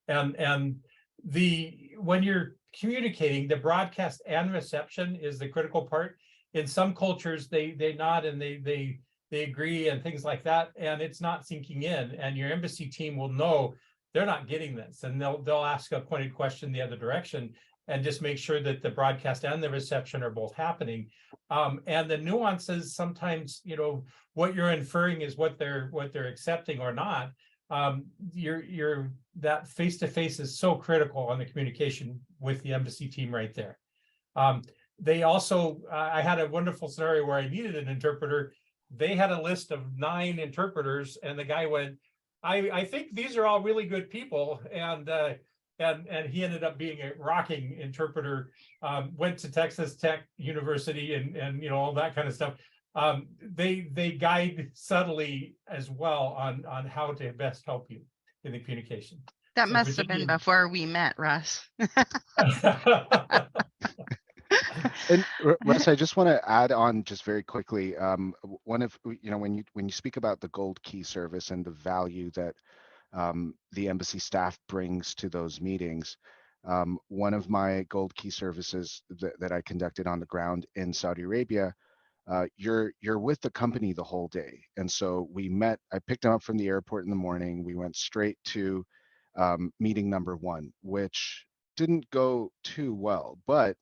And when you're communicating, the broadcast and reception is the critical part. In some cultures, they nod and they agree and things like that, and it's not sinking in. And your embassy team will know they're not getting this, and they'll ask a pointed question the other direction and just make sure that the broadcast and the reception are both happening. And the nuances, sometimes, what you're inferring is what they're accepting or not. That face-to-face is so critical on the communication with the embassy team right there. They also, I had a wonderful scenario where I needed an interpreter. They had a list of 9 interpreters, and the guy went, I think these are all really good people, and he ended up being a rocking interpreter. Went to Texas Tech University and all that kind of stuff. They guide subtly as well on how to best help you in the communication. That must have been before we met, Russ. And Russ, I just want to add on just very quickly. One of when you speak about the Gold Key service and the value that the embassy staff brings to those meetings, one of my Gold Key services that I conducted on the ground in Saudi Arabia, you're with the company the whole day, and so I picked him up from the airport in the morning. We went straight to meeting number 1, which didn't go too well, but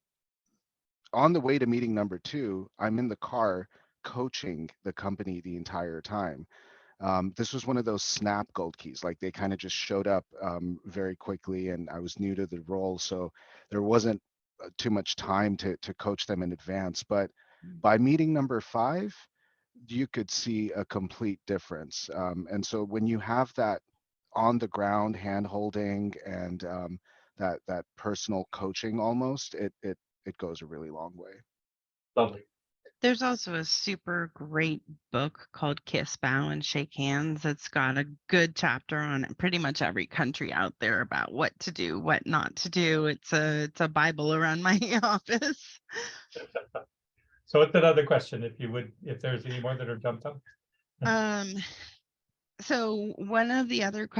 on the way to meeting number 2, I'm in the car coaching the company the entire time. This was one of those snap Gold Keys, like they kind of just showed up very quickly, and I was new to the role, so there wasn't too much time to coach them in advance. But by meeting number 5, you could see a complete difference. And so when you have that on the ground hand holding and that personal coaching, almost, it goes a really long way. Lovely. There's also a super great book called Kiss, Bow, and Shake Hands. It's got a good chapter on pretty much every country out there about what to do, what not to do. It's a Bible around my office. So what's another question, if there's any more that are jumped up? So one of the other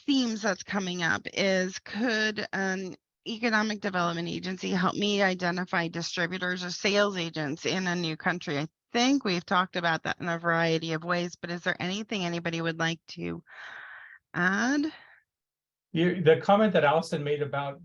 themes that's coming up is, could an economic development agency, help me identify distributors or sales agents in a new country. I think we've talked about that in a variety of ways, but is there anything anybody would like to add? The comment that Allison made about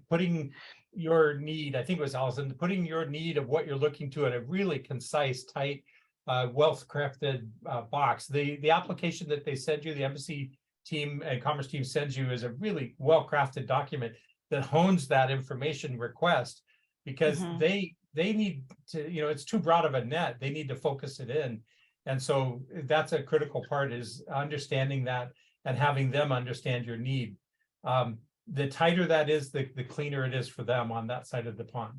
putting your need, I think it was Allison, putting your need of what you're looking to in a really concise, tight, well-crafted box. The application that they send you, the embassy team and commerce team sends you, is a really well-crafted document that hones that information request, because they need to, it's too broad of a net. They need to focus it in. And so that's a critical part, is understanding that and having them understand your need. The tighter that is, the cleaner it is for them on that side of the pond.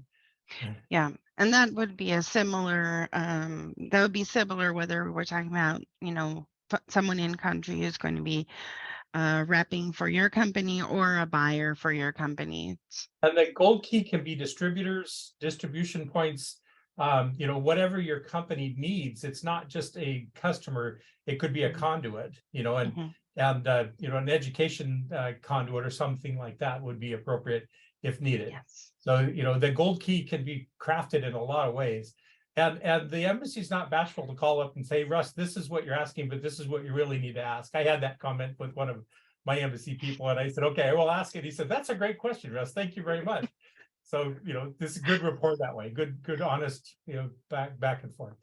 Yeah, and that would be a similar, that would be similar whether we're talking about, someone in country who's going to be repping for your company or a buyer for your company. And the gold key can be distributors, distribution points, whatever your company needs. It's not just a customer, it could be a conduit, and an education conduit or something like that would be appropriate if needed. Yes. So, the gold key can be crafted in a lot of ways. And the embassy's not bashful to call up and say, Russ, this is what you're asking, but this is what you really need to ask. I had that comment with one of my embassy people, and I said, okay, I will ask it. He said, that's a great question, Russ. Thank you very much. So, this is good rapport that way. Good, honest, back and forth.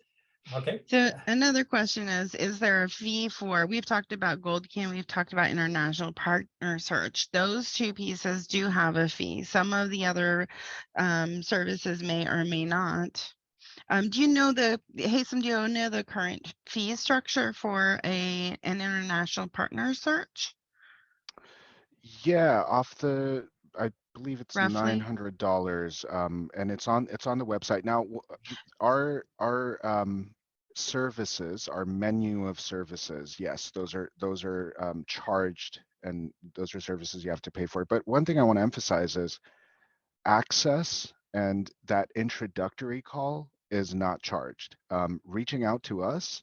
Okay. So another question is there a fee for, we've talked about Gold Key and we've talked about international partner search. Those two pieces do have a fee. Some of the other services may or may not. Do you know Haysom, do you know the current fee structure for an international partner search? Yeah, I believe it's Roughly? $900, and it's on the website. Now, our services, our menu of services, yes, those are charged, and those are services you have to pay for. But one thing I want to emphasize is access, and that introductory call is not charged. Reaching out to us,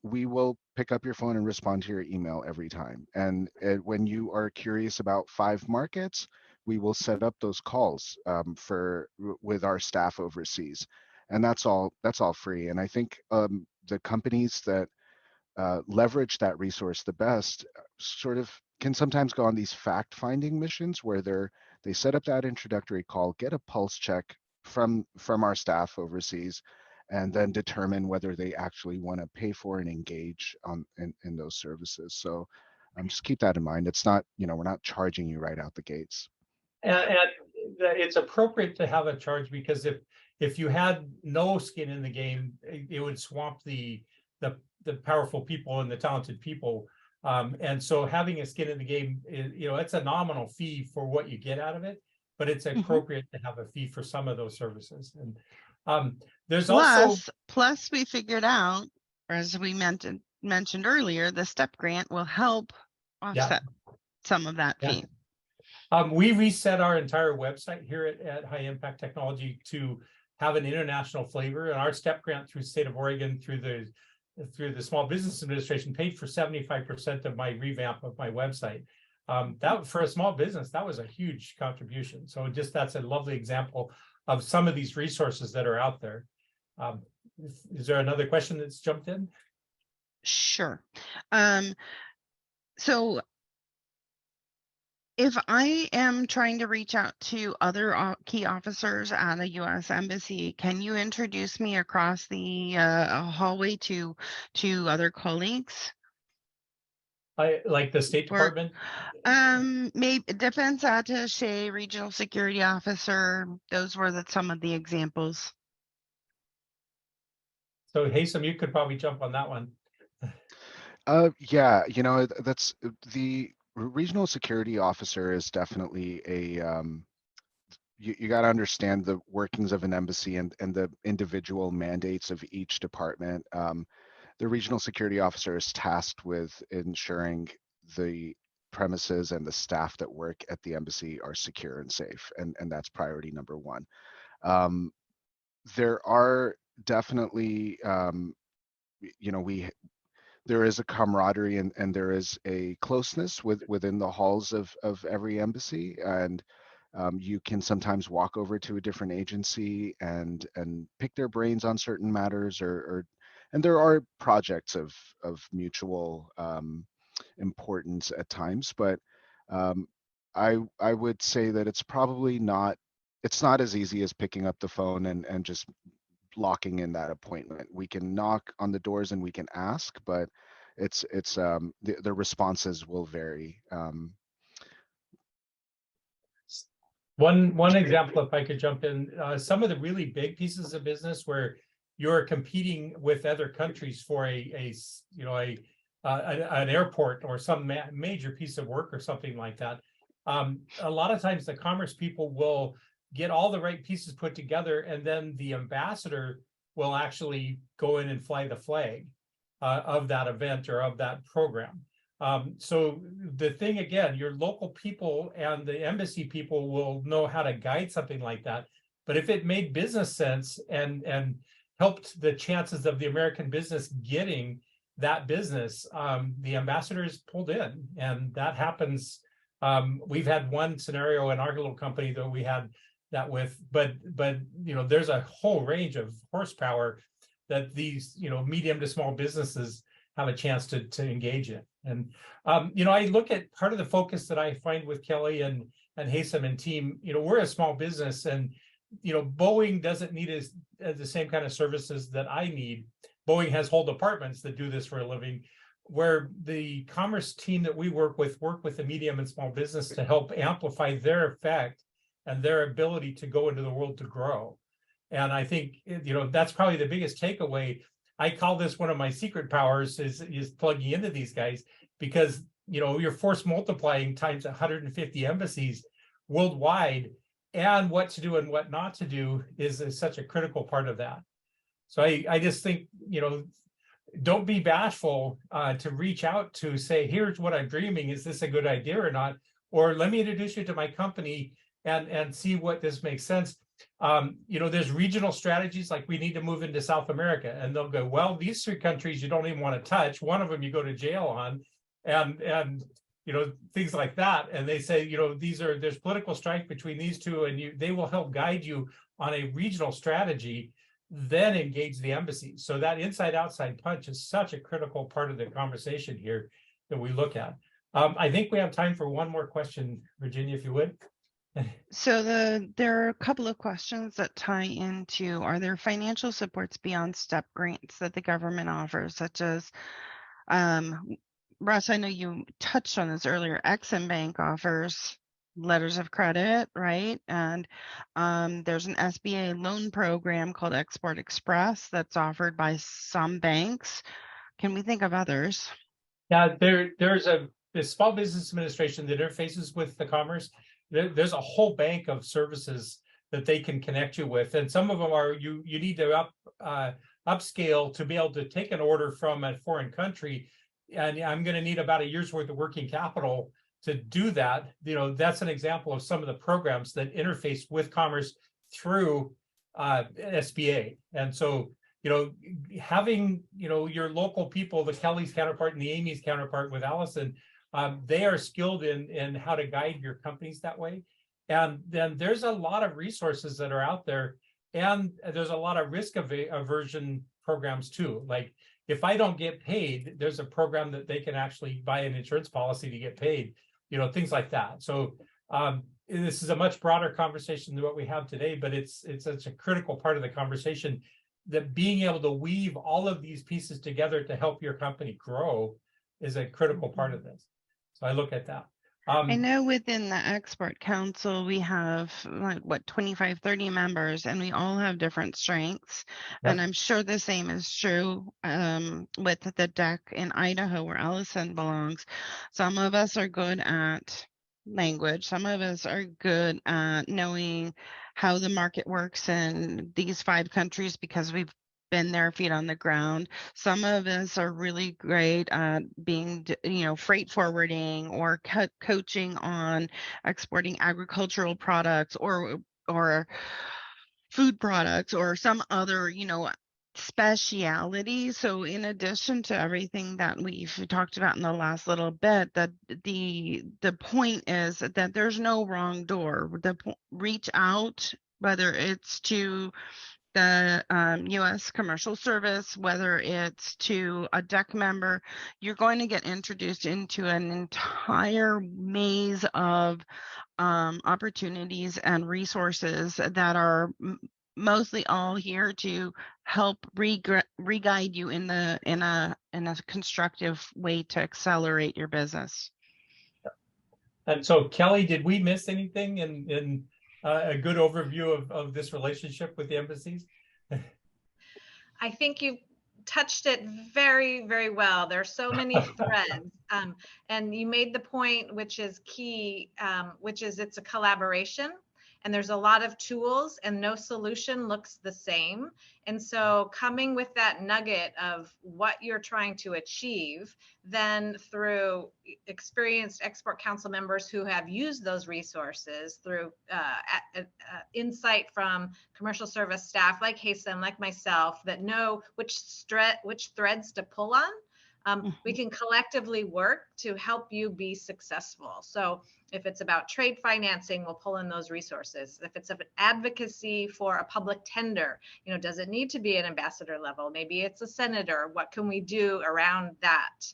we will pick up your phone and respond to your email every time. And when you are curious about 5 markets, we will set up those calls with our staff overseas, and that's all free. And I think the companies that leverage that resource the best sort of can sometimes go on these fact-finding missions where they set up that introductory call, get a pulse check from our staff overseas, and then determine whether they actually want to pay for and engage in those services. So just keep that in mind. It's not, we're not charging you right out the gates. And it's appropriate to have a charge, because if you had no skin in the game, it would swamp the powerful people and the talented people. And so having a skin in the game, it's a nominal fee for what you get out of it, but it's appropriate to have a fee for some of those services. And there's plus we figured out, or as we mentioned earlier, the STEP grant will help offset some of that fee. We reset our entire website here at High Impact Technology to have an international flavor, and our STEP grant through the state of Oregon, through the Small Business Administration, paid for 75% of my revamp of my website. That, for a small business, that was a huge contribution. So that's a lovely example of some of these resources that are out there. Is there another question that's jumped in? Sure. So if I am trying to reach out to other key officers at a U.S. embassy, can you introduce me across the hallway to other colleagues? Like the State Department? Maybe defense attaché, regional security officer. Those were some of the examples. So Haysom, you could probably jump on that one. Yeah, that's the regional security officer is definitely you got to understand the workings of an embassy and the individual mandates of each department. The regional security officer is tasked with ensuring the premises and the staff that work at the embassy are secure and safe, and that's priority number one. There are definitely, there is a camaraderie and there is a closeness within the halls of every embassy, and You can sometimes walk over to a different agency and pick their brains on certain matters, and there are projects of mutual importance at times, but I would say that it's probably not, it's not as easy as picking up the phone and just locking in that appointment. We can knock on the doors and we can ask, but it's the responses will vary. One example, if I could jump in, some of the really big pieces of business where you're competing with other countries for an airport or some major piece of work or something like that. A lot of times the commerce people will get all the right pieces put together, and then the ambassador will actually go in and fly the flag of that event or of that program. So the thing, again, your local people and the embassy people will know how to guide something like that. But if it made business sense and helped the chances of the American business getting that business, the ambassadors pulled in, and that happens. We've had one scenario in our little company that we had that with, but there's a whole range of horsepower that these medium to small businesses have a chance to engage in. And I look at part of the focus that I find with Kelly and Haysom and team. We're a small business, and Boeing doesn't need the same kind of services that I need. Boeing has whole departments that do this for a living, where the commerce team that we work with the medium and small business to help amplify their effect and their ability to go into the world to grow. And I think that's probably the biggest takeaway. I call this one of my secret powers is plugging into these guys, because you're force multiplying times 150 embassies worldwide, and what to do and what not to do is such a critical part of that. So I just think don't be bashful to reach out to say, here's what I'm dreaming. Is this a good idea or not? Or let me introduce you to my company and see what this makes sense. There's regional strategies, like we need to move into South America, and they'll go, well, these 3 countries you don't even want to touch. One of them you go to jail on, and things like that. And they say, there's political strife between these 2, and they will help guide you on a regional strategy. Then engage the embassy. So that inside-outside punch is such a critical part of the conversation here that we look at. I think we have time for one more question, Virginia, if you would. So there are a couple of questions that tie into, are there financial supports beyond STEP grants that the government offers, such as, Russ, I know you touched on this earlier, Exim Bank offers letters of credit, right? And there's an SBA loan program called Export Express that's offered by some banks. Can we think of others? Yeah, there's the Small Business Administration that interfaces with the commerce. There's a whole bank of services that they can connect you with, and some of them are you need to upscale to be able to take an order from a foreign country, and I'm going to need about a year's worth of working capital to do that. That's an example of some of the programs that interface with commerce through SBA. And so having your local people, the Kelly's counterpart and the Amy's counterpart with Allison, they are skilled in how to guide your companies that way. And then there's a lot of resources that are out there, and there's a lot of risk aversion programs too. Like if I don't get paid, there's a program that they can actually buy an insurance policy to get paid, things like that. So this is a much broader conversation than what we have today, but it's such a critical part of the conversation, that being able to weave all of these pieces together to help your company grow is a critical part of this. So I look at that. I know within the Export Council, we have 25, 30 members, and we all have different strengths. Yep. And I'm sure the same is true with the deck in Idaho, where Allison belongs. Some of us are good at language. Some of us are good at knowing how the market works in these 5 countries because we've been there, feet on the ground. Some of us are really great at being, freight forwarding or coaching on exporting agricultural products or food products or some other, speciality. So in addition to everything that we've talked about in the last little bit, that the point is that there's no wrong door. Reach out, whether it's to the U.S. Commercial Service, whether it's to a deck member, you're going to get introduced into an entire maze of opportunities and resources that are mostly all here to help re-guide you in a constructive way to accelerate your business. And so, Kelly, did we miss anything in a good overview of this relationship with the embassies? I think you touched it very, very well. There are so many threads. And you made the point, which is key, which is it's a collaboration. And there's a lot of tools and no solution looks the same. And so coming with that nugget of what you're trying to achieve, then through experienced Export Council members who have used those resources, through insight from commercial service staff like Hasten, like myself, that know which threads to pull on, we can collectively work to help you be successful. So if it's about trade financing, we'll pull in those resources. If it's an advocacy for a public tender, does it need to be an ambassador level? Maybe it's a senator. What can we do around that?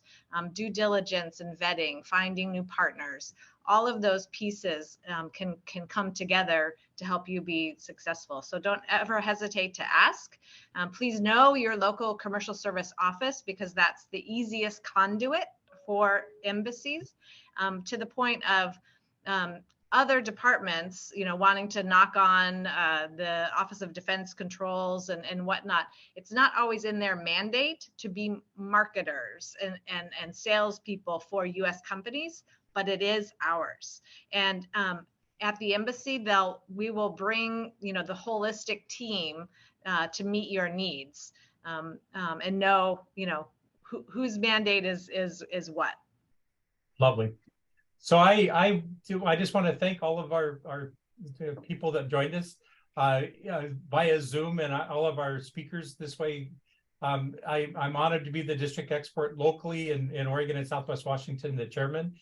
Due diligence and vetting, finding new partners. All of those pieces can come together to help you be successful. So don't ever hesitate to ask. Please know your local commercial service office, because that's the easiest conduit for embassies, to the point of other departments, wanting to knock on the Office of Defense Controls and whatnot. It's not always in their mandate to be marketers and salespeople for U.S. companies, but it is ours. And at the embassy, we will bring, the holistic team to meet your needs, and know, whose mandate is what. Lovely. So I just want to thank all of our people that joined us via Zoom, and all of our speakers this way. I'm honored to be the district export locally in Oregon and Southwest Washington, the chairman.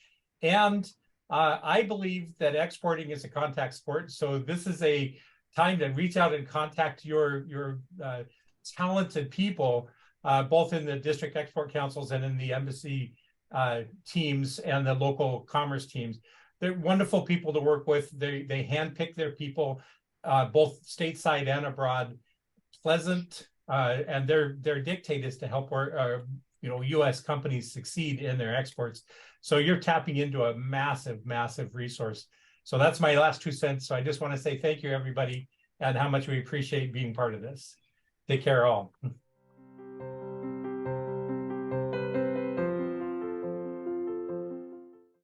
And I believe that exporting is a contact sport. So this is a time to reach out and contact your talented people, both in the district export councils and in the embassy teams and the local commerce teams. They're wonderful people to work with. They handpick their people, both stateside and abroad. Pleasant, and their dictate is to help U.S. companies succeed in their exports. So you're tapping into a massive, massive resource. So that's my last 2 cents. So I just want to say thank you, everybody, and how much we appreciate being part of this. Take care, all.